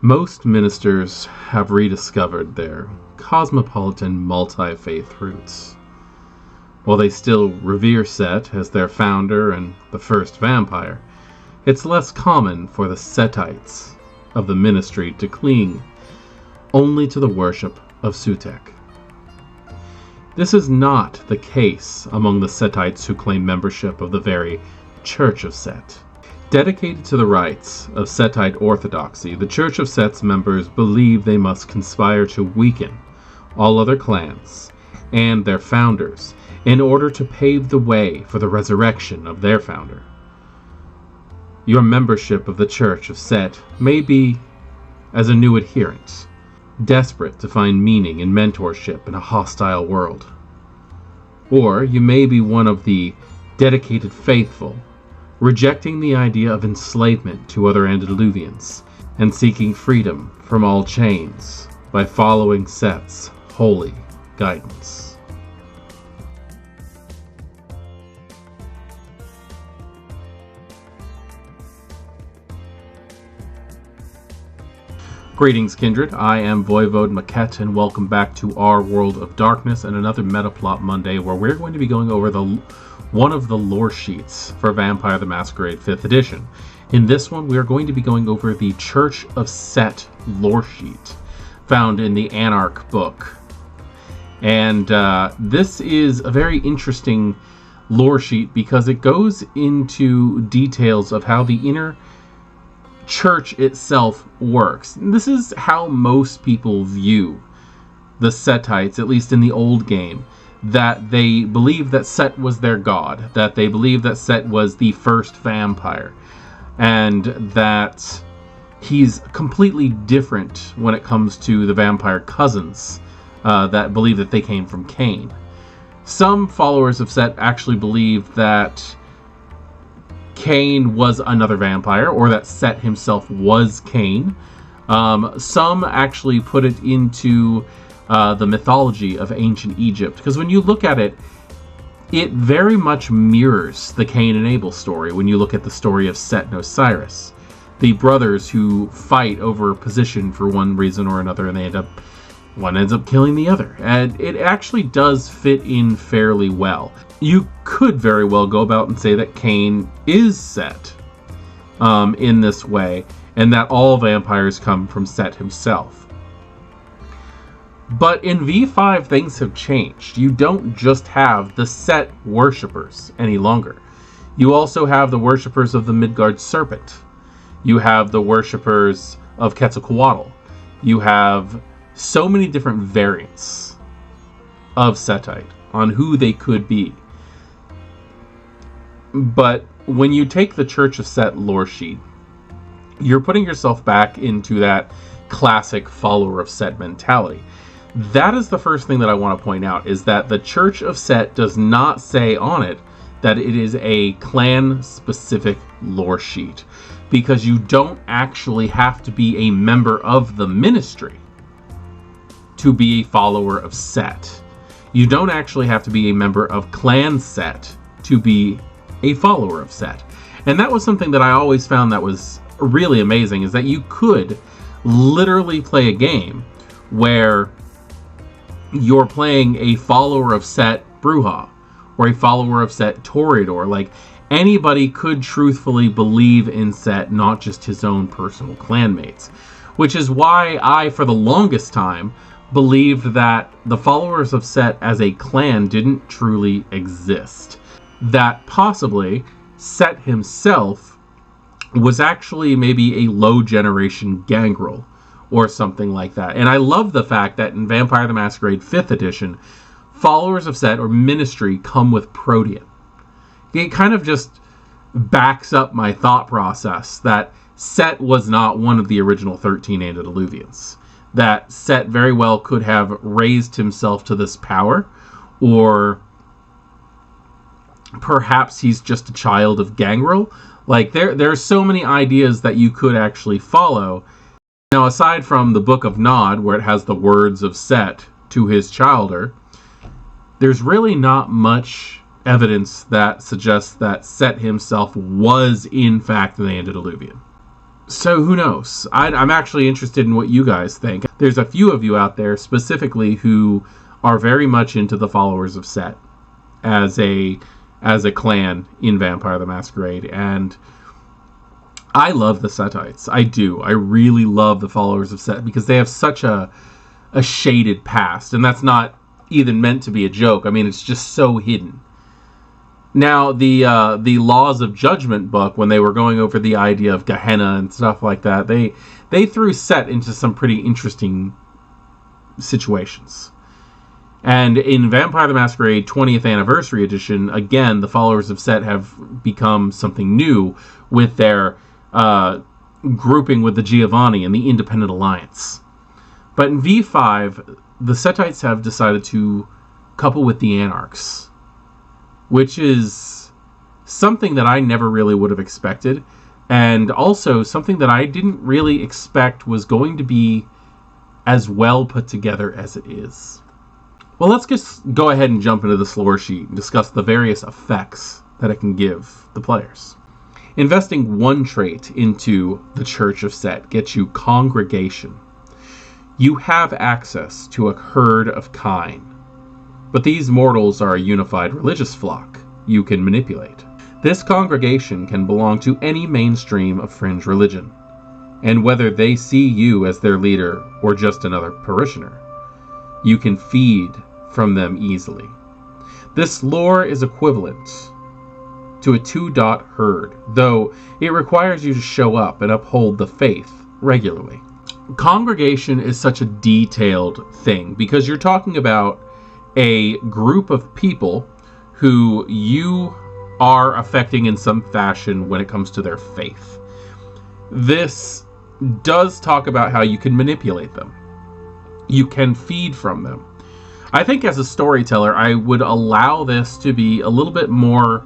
Most ministers have rediscovered their cosmopolitan multi-faith roots. While they still revere Set as their founder and the first vampire, it's less common for the Setites of the ministry to cling only to the worship of Sutek. This is not the case among the Setites who claim membership of the very Church of Set. Dedicated to the rites of Setite orthodoxy, the Church of Set's members believe they must conspire to weaken all other clans and their founders in order to pave the way for the resurrection of their founder. Your membership of the Church of Set may be as a new adherent, desperate to find meaning and mentorship in a hostile world. Or you may be one of the dedicated faithful, rejecting the idea of enslavement to other antediluvians and seeking freedom from all chains by following Set's holy guidance. Greetings, Kindred. I am Voivode Maquette, and welcome back to our World of Darkness and another Metaplot Monday, where we're going to be going over one of the lore sheets for Vampire the Masquerade 5th edition. In this one, we are going to be going over the Church of Set lore sheet, found in the Anarch book. And this is a very interesting lore sheet because it goes into details of how the inner church itself works. And this is how most people view the Setites, at least in the old game, that they believe that Set was their god, that they believe that Set was the first vampire, and that he's completely different when it comes to the vampire cousins that believe that they came from Cain. Some followers of Set actually believe that Cain was another vampire, or that Set himself was Cain. Some actually put it into the mythology of ancient Egypt, because when you look at it, it very much mirrors the Cain and Abel story. When you look at the story of Set and Osiris, the brothers who fight over position for one reason or another, and one ends up killing the other. And it actually does fit in fairly well. You could very well go about and say that Cain is Set in this way, and that all vampires come from Set himself. But in V5, things have changed. You don't just have the Set worshippers any longer. You also have the worshippers of the Midgard Serpent. You have the worshippers of Quetzalcoatl. You have so many different variants of Setite on who they could be. But when you take the Church of Set lore sheet, you're putting yourself back into that classic follower of Set mentality. That is the first thing that I want to point out, is that the Church of Set does not say on it that it is a clan-specific lore sheet, because you don't actually have to be a member of the ministry to be a follower of Set. You don't actually have to be a member of Clan Set to be a follower of Set. And that was something that I always found that was really amazing, is that you could literally play a game where you're playing a follower of Set Bruja or a follower of Set Toreador. Like, anybody could truthfully believe in Set, not just his own personal clanmates. Which is why I, for the longest time, believed that the followers of Set as a clan didn't truly exist. That possibly Set himself was actually maybe a low generation gangrel or something like that. And I love the fact that in Vampire the Masquerade 5th edition, followers of Set or ministry come with Protean. It kind of just backs up my thought process that Set was not one of the original 13 antediluvians. That Set very well could have raised himself to this power, or perhaps he's just a child of Gangrel. Like, there's so many ideas that you could actually follow. Now, aside from the Book of Nod, where it has the words of Set to his childer, there's really not much evidence that suggests that Set himself was in fact the antediluvian. So who knows? I'm actually interested in what you guys think. There's a few of you out there specifically who are very much into the followers of Set as a clan in Vampire the Masquerade, and I love the Setites. I do. I really love the followers of Set because they have such a shaded past, and that's not even meant to be a joke. I mean, it's just so hidden. Now, the Laws of Judgment book, when they were going over the idea of Gehenna and stuff like that, they threw Set into some pretty interesting situations. And in Vampire the Masquerade 20th Anniversary Edition, again, the followers of Set have become something new with their grouping with the Giovanni and the Independent Alliance. But in V5, the Setites have decided to couple with the Anarchs, which is something that I never really would have expected, and also something that I didn't really expect was going to be as well put together as it is. Well, let's just go ahead and jump into this lore sheet and discuss the various effects that it can give the players. Investing one trait into the Church of Set gets you Congregation. You have access to a herd of kine, but these mortals are a unified religious flock you can manipulate. This congregation can belong to any mainstream of fringe religion, and whether they see you as their leader or just another parishioner, you can feed from them easily. This lore is equivalent to a 2-dot herd, though it requires you to show up and uphold the faith regularly. Congregation is such a detailed thing because you're talking about a group of people who you are affecting in some fashion when it comes to their faith. This does talk about how you can manipulate them. You can feed from them. I think as a storyteller, I would allow this to be a little bit more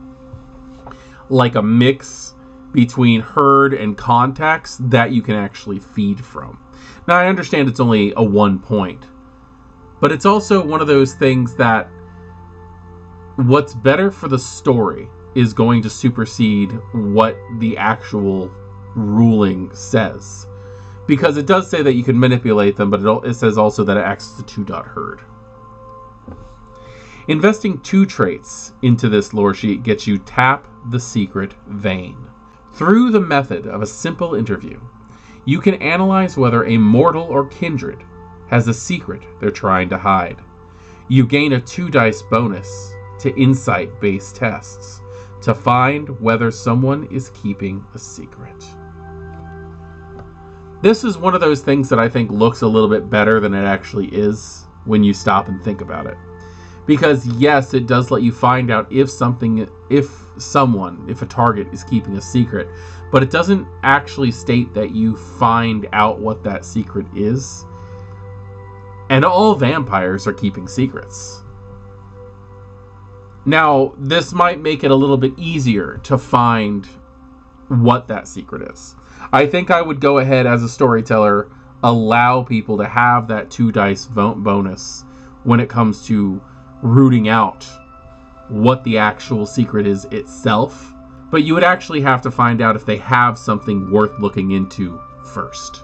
like a mix between herd and contacts that you can actually feed from. Now, I understand it's only a 1 point, but it's also one of those things that what's better for the story is going to supersede what the actual ruling says. Because it does say that you can manipulate them, but it says also that it acts as a 2-dot herd. Investing 2 traits into this lore sheet gets you Tap the Secret Vein. Through the method of a simple interview, you can analyze whether a mortal or kindred has a secret they're trying to hide. You gain a 2 dice bonus to insight-based tests to find whether someone is keeping a secret. This is one of those things that I think looks a little bit better than it actually is when you stop and think about it. Because yes, it does let you find out if a target is keeping a secret, but it doesn't actually state that you find out what that secret is. And all vampires are keeping secrets. Now, this might make it a little bit easier to find what that secret is. I think I would go ahead as a storyteller, allow people to have that 2 dice bonus when it comes to rooting out what the actual secret is itself, but you would actually have to find out if they have something worth looking into first.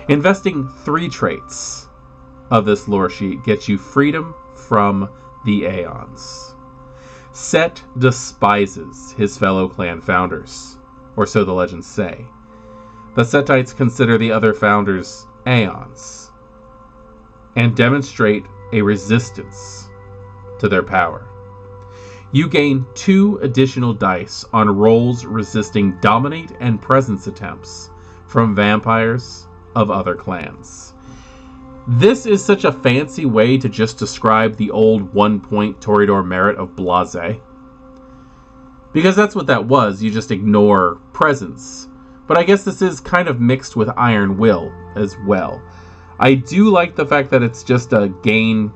Investing 3 traits of this lore sheet gets you freedom from the Aeons. Set despises his fellow clan founders, or so the legends say. The Setites consider the other founders Aeons, and demonstrate a resistance to their power. You gain 2 additional dice on rolls resisting dominate and presence attempts from vampires of other clans. This is such a fancy way to just describe the old 1-point Toreador merit of Blase. Because that's what that was, you just ignore presence. But I guess this is kind of mixed with Iron Will as well. I do like the fact that it's just a gain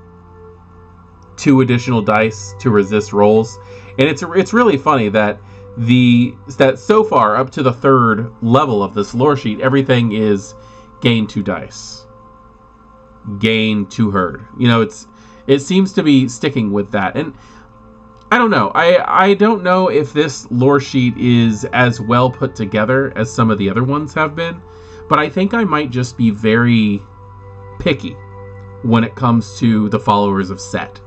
2 additional dice to resist rolls. And it's really funny that so far up to the 3rd level of this lore sheet, everything is gain 2 dice. Gain 2 herd. You know, it seems to be sticking with that. And I don't know. I don't know if this lore sheet is as well put together as some of the other ones have been, but I think I might just be very picky when it comes to the followers of Set,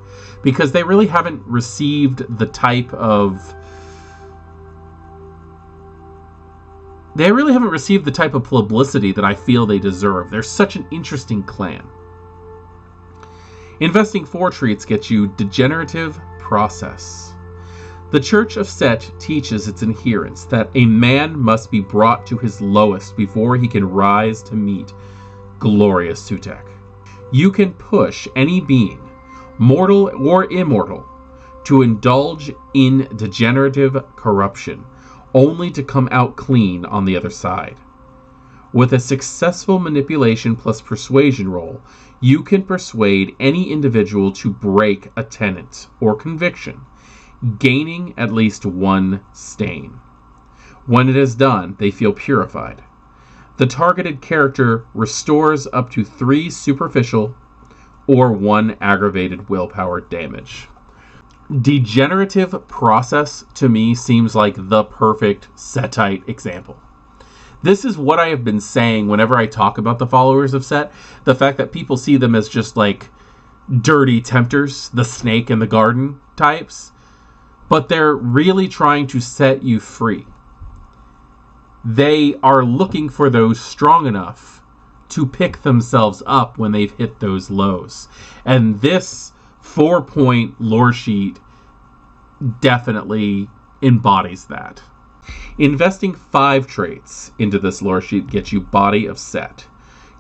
because they really haven't received the type of publicity that I feel they deserve. They're such an interesting clan. Investing 4 treats gets you Degenerative Process. The Church of Set teaches its adherents that a man must be brought to his lowest before he can rise to meet glorious Sutek. You can push any being, mortal or immortal, to indulge in degenerative corruption, only to come out clean on the other side. With a successful manipulation plus persuasion roll, you can persuade any individual to break a tenet or conviction, gaining at least 1 stain. When it is done, they feel purified. The targeted character restores up to 3 superficial or 1 aggravated willpower damage. Degenerative Process to me seems like the perfect Setite example. This is what I have been saying whenever I talk about the followers of Set. The fact that people see them as just like dirty tempters, the snake in the garden types, but they're really trying to set you free. They are looking for those strong enough to pick themselves up when they've hit those lows. And this 4-point lore sheet definitely embodies that. Investing 5 traits into this lore sheet gets you Body of Set.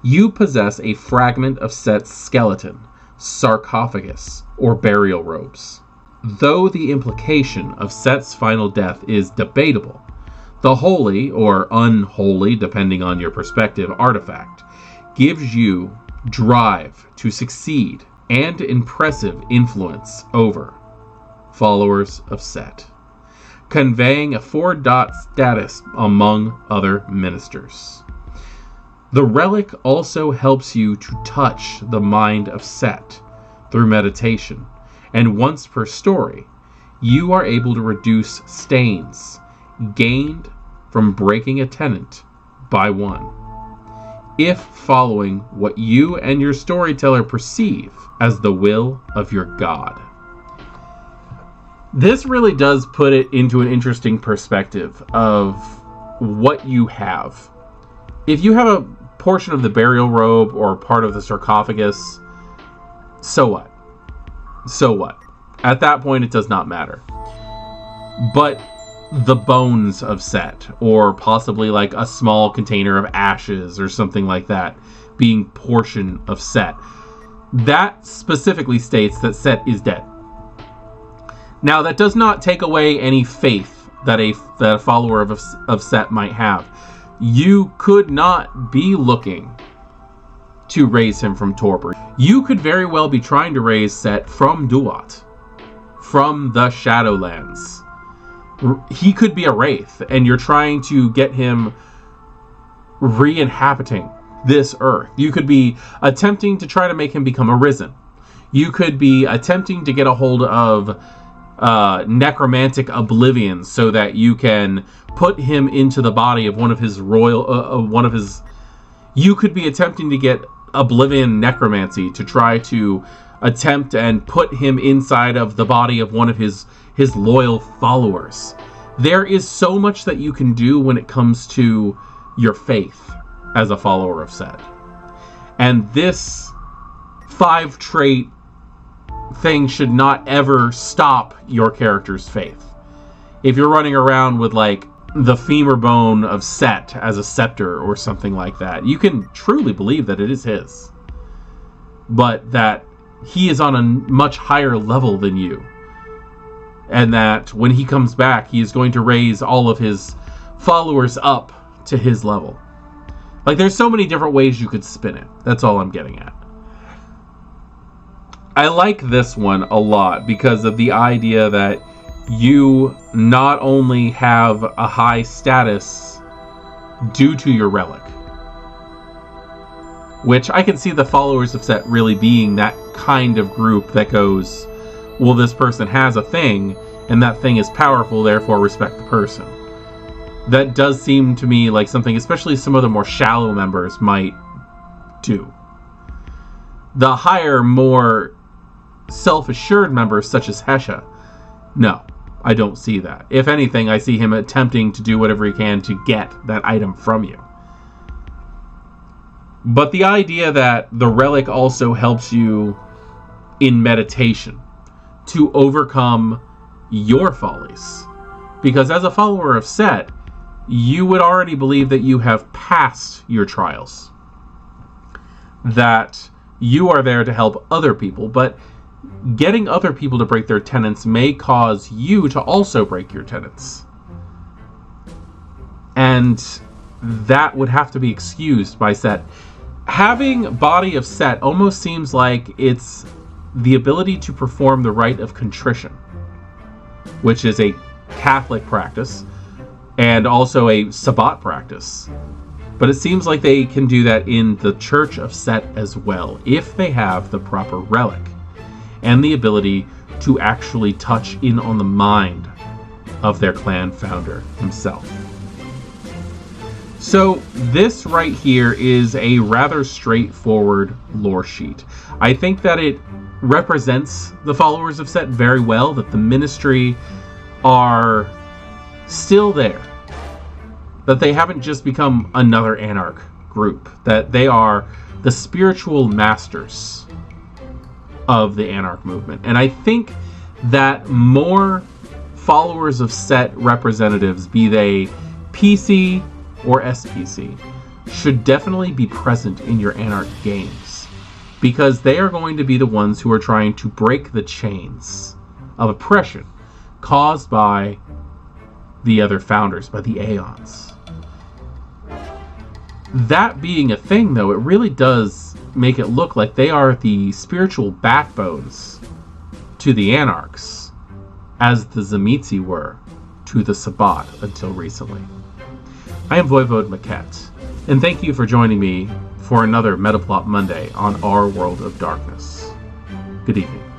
You possess a fragment of Set's skeleton, sarcophagus, or burial robes. Though the implication of Set's final death is debatable, the holy, or unholy, depending on your perspective, artifact gives you drive to succeed and impressive influence over followers of Set, conveying a 4-dot status among other ministers. The relic also helps you to touch the mind of Set through meditation, and once per story, you are able to reduce stains gained from breaking a tenet by 1, if following what you and your storyteller perceive as the will of your god. This really does put it into an interesting perspective of what you have. If you have a portion of the burial robe or part of the sarcophagus, so what? So what? At that point, it does not matter. But the bones of Set, or possibly like a small container of ashes or something like that, being portion of Set, that specifically states that Set is dead. Now, that does not take away any faith that a follower of Set might have. You could not be looking to raise him from torpor. You could very well be trying to raise Set from Duat, from the Shadowlands. He could be a wraith, and you're trying to get him re-inhabiting this earth. You could be attempting to try to make him become arisen. You could be attempting to get a hold of necromantic oblivion so that you can put him into the body of one of his you could be attempting to get oblivion necromancy to try to attempt and put him inside of the body of one of his loyal followers. There is so much that you can do when it comes to your faith as a follower of Set. And this 5-trait thing should not ever stop your character's faith. If you're running around with like the femur bone of Set as a scepter or something like that, you can truly believe that it is his, but that he is on a much higher level than you, and that when he comes back, he is going to raise all of his followers up to his level. Like, there's so many different ways you could spin it. That's all I'm getting at. I like this one a lot because of the idea that you not only have a high status due to your relic, which I can see the followers of Set really being that kind of group that goes, well, this person has a thing, and that thing is powerful, therefore respect the person. That does seem to me like something especially some of the more shallow members might do. The higher, more self-assured members, such as Hesha, no, I don't see that. If anything, I see him attempting to do whatever he can to get that item from you. But the idea that the relic also helps you in meditation to overcome your follies. Because as a follower of Set, you would already believe that you have passed your trials. That you are there to help other people, but getting other people to break their tenets may cause you to also break your tenets. And that would have to be excused by Set. Having Body of Set almost seems like it's the ability to perform the rite of contrition, which is a Catholic practice and also a Sabbat practice. But it seems like they can do that in the Church of Set as well, if they have the proper relic and the ability to actually touch in on the mind of their clan founder himself. So this right here is a rather straightforward lore sheet. I think that it represents the followers of Set very well, that the ministry are still there, that they haven't just become another anarch group, that they are the spiritual masters of the anarch movement. And I think that more followers of Set representatives, be they PC or SPC, should definitely be present in your anarch games, because they are going to be the ones who are trying to break the chains of oppression caused by the other founders, by the Aeons. That being a thing, though, it really does make it look like they are the spiritual backbones to the Anarchs, as the Tzimisce were to the Sabbat until recently. I am Voivode Maquette, and thank you for joining me for another Metaplot Monday on Our World of Darkness. Good evening.